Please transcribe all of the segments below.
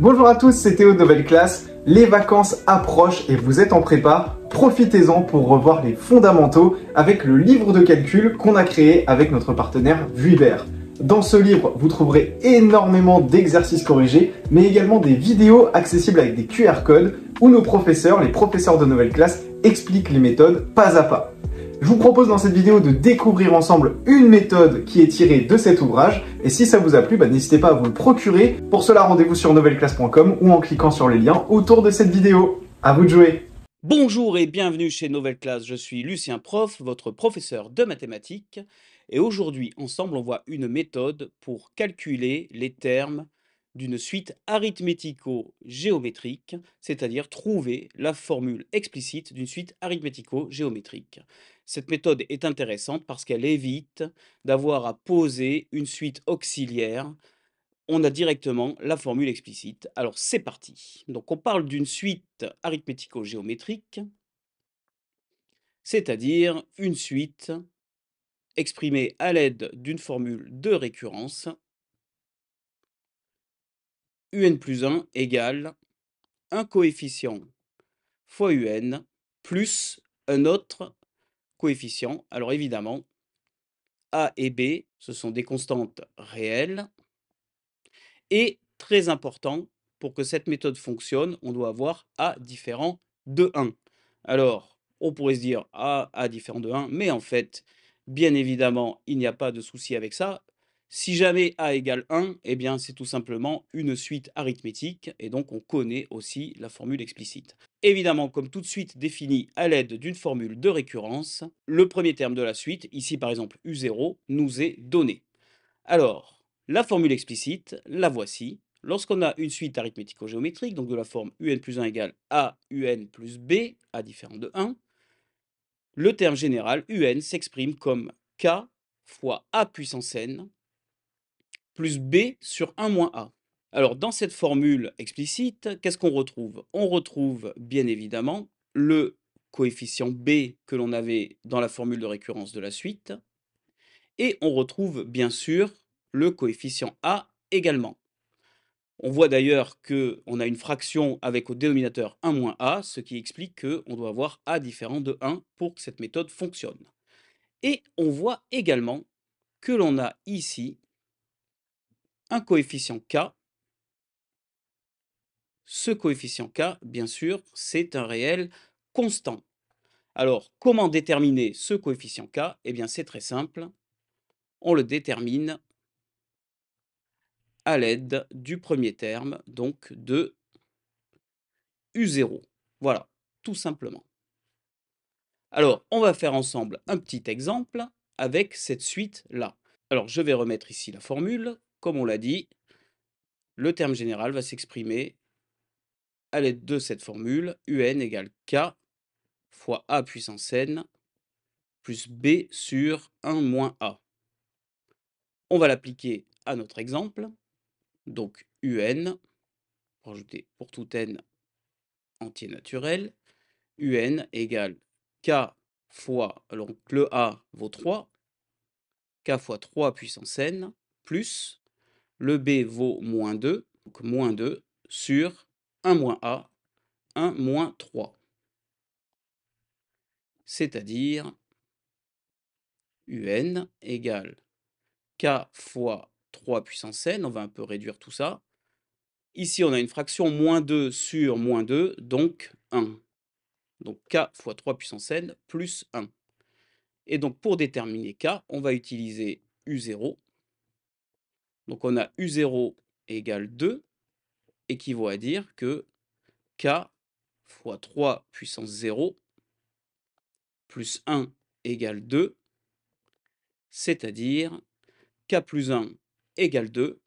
Bonjour à tous, c'est Théo de Nouvelle Classe. Les vacances approchent et vous êtes en prépa. Profitez-en pour revoir les fondamentaux avec le livre de calcul qu'on a créé avec notre partenaire Vuibert. Dans ce livre, vous trouverez énormément d'exercices corrigés, mais également des vidéos accessibles avec des QR codes où nos professeurs, les professeurs de Nouvelle Classe, expliquent les méthodes pas à pas. Je vous propose dans cette vidéo de découvrir ensemble une méthode qui est tirée de cet ouvrage. Et si ça vous a plu, n'hésitez pas à vous le procurer. Pour cela, rendez-vous sur nouvelleclasse.com ou en cliquant sur les liens autour de cette vidéo. À vous de jouer! Bonjour et bienvenue chez Nouvelle Classe, je suis Lucien Prof, votre professeur de mathématiques. Et aujourd'hui, ensemble, on voit une méthode pour calculer les termes d'une suite arithmético-géométrique, c'est-à-dire trouver la formule explicite d'une suite arithmético-géométrique. Cette méthode est intéressante parce qu'elle évite d'avoir à poser une suite auxiliaire. On a directement la formule explicite. Alors c'est parti. Donc on parle d'une suite arithmético-géométrique, c'est-à-dire une suite exprimée à l'aide d'une formule de récurrence. Un plus 1 égale un coefficient fois un plus un autre coefficient. Alors évidemment, a et b, ce sont des constantes réelles. Et très important, pour que cette méthode fonctionne, on doit avoir a différent de 1. Alors, on pourrait se dire a différent de 1, mais en fait, bien évidemment, il n'y a pas de souci avec ça. Si jamais a égale 1, eh bien c'est tout simplement une suite arithmétique, et donc on connaît aussi la formule explicite. Évidemment, comme toute suite définie à l'aide d'une formule de récurrence, le premier terme de la suite, ici par exemple u0, nous est donné. Alors, la formule explicite, la voici. Lorsqu'on a une suite arithmético-géométrique, donc de la forme un plus 1 égale a un plus b, a différent de 1, le terme général un s'exprime comme k fois a puissance n plus b sur 1 moins a. Alors, dans cette formule explicite, qu'est-ce qu'on retrouve? On retrouve bien évidemment le coefficient b que l'on avait dans la formule de récurrence de la suite, et on retrouve bien sûr le coefficient a également. On voit d'ailleurs qu'on a une fraction avec au dénominateur 1 moins a, ce qui explique qu'on doit avoir a différent de 1 pour que cette méthode fonctionne. Et on voit également que l'on a ici un coefficient k. Ce coefficient k, bien sûr, c'est un réel constant. Alors, comment déterminer ce coefficient k? Eh bien, c'est très simple. On le détermine à l'aide du premier terme, donc de u0. Voilà, tout simplement. Alors, on va faire ensemble un petit exemple avec cette suite-là. Alors, je vais remettre ici la formule. Comme on l'a dit, le terme général va s'exprimer à l'aide de cette formule. Un égale k fois a puissance n plus b sur 1 moins a. On va l'appliquer à notre exemple. Donc, un, rajouter pour tout n entier naturel. Un égale k fois, alors le a vaut 3, k fois 3 puissance n, plus le b vaut moins 2, donc moins 2 sur 1 moins a, 1 moins 3. C'est-à-dire un égale k fois 3 puissance n, on va un peu réduire tout ça. Ici, on a une fraction moins 2 sur moins 2, donc 1. Donc k fois 3 puissance n plus 1. Et donc pour déterminer k, on va utiliser u0. Donc on a u0 égale 2, équivaut à dire que k fois 3 puissance 0 plus 1 égale 2, c'est-à-dire k plus 1 égale 2,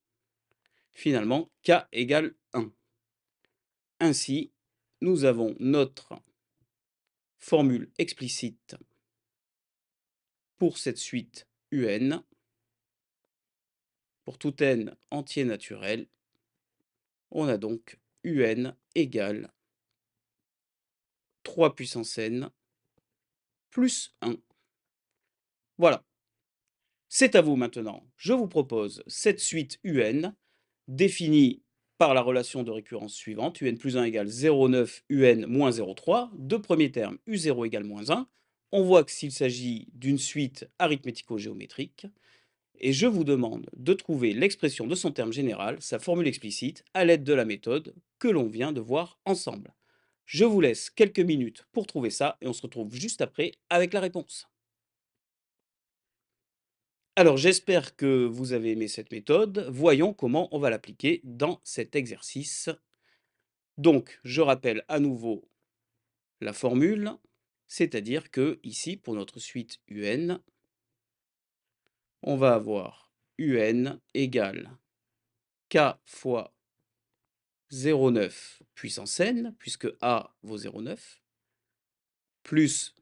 finalement k égale 1. Ainsi, nous avons notre formule explicite pour cette suite un, pour tout n entier naturel. On a donc un égale 3 puissance n plus 1. Voilà. C'est à vous maintenant. Je vous propose cette suite un définie par la relation de récurrence suivante, un plus 1 égale 0,9 un moins 0,3. De premier terme, u0 égale moins 1. On voit que s'il s'agit d'une suite arithmético-géométrique, et je vous demande de trouver l'expression de son terme général, sa formule explicite, à l'aide de la méthode que l'on vient de voir ensemble. Je vous laisse quelques minutes pour trouver ça et on se retrouve juste après avec la réponse. Alors j'espère que vous avez aimé cette méthode. Voyons comment on va l'appliquer dans cet exercice. Donc, je rappelle à nouveau la formule, c'est-à-dire que ici, pour notre suite UN, on va avoir UN égale K fois 0,9 puissance n, puisque A vaut 0,9, plus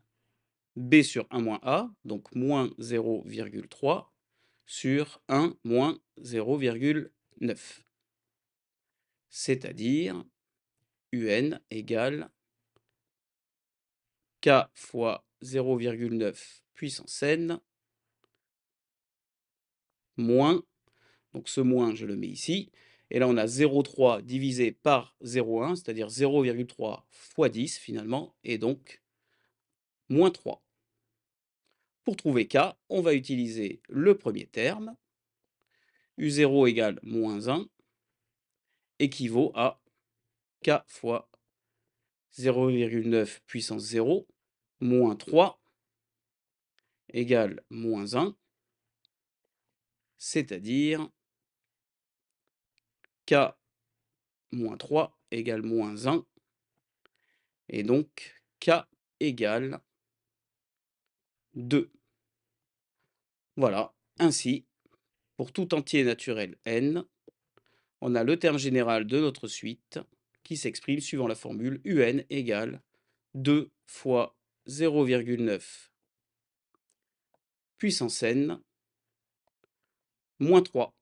B sur 1 moins A, donc moins 0,3 sur 1 moins 0,9. C'est-à-dire UN égale K fois 0,9 puissance n moins, donc ce moins je le mets ici, et là on a 0,3 divisé par 0,1, c'est-à-dire 0,3 fois 10 finalement, et donc moins 3. Pour trouver K, on va utiliser le premier terme, U0 égale moins 1, équivaut à K fois 0,9 puissance 0, moins 3, égale moins 1, c'est-à-dire K moins 3 égale moins 1, et donc K égale 2. Voilà, ainsi, pour tout entier naturel n, on a le terme général de notre suite qui s'exprime suivant la formule un égale 2 fois 0,9 puissance n moins 3.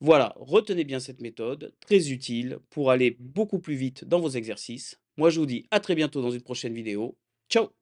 Voilà, retenez bien cette méthode, très utile pour aller beaucoup plus vite dans vos exercices. Moi, je vous dis à très bientôt dans une prochaine vidéo. Ciao!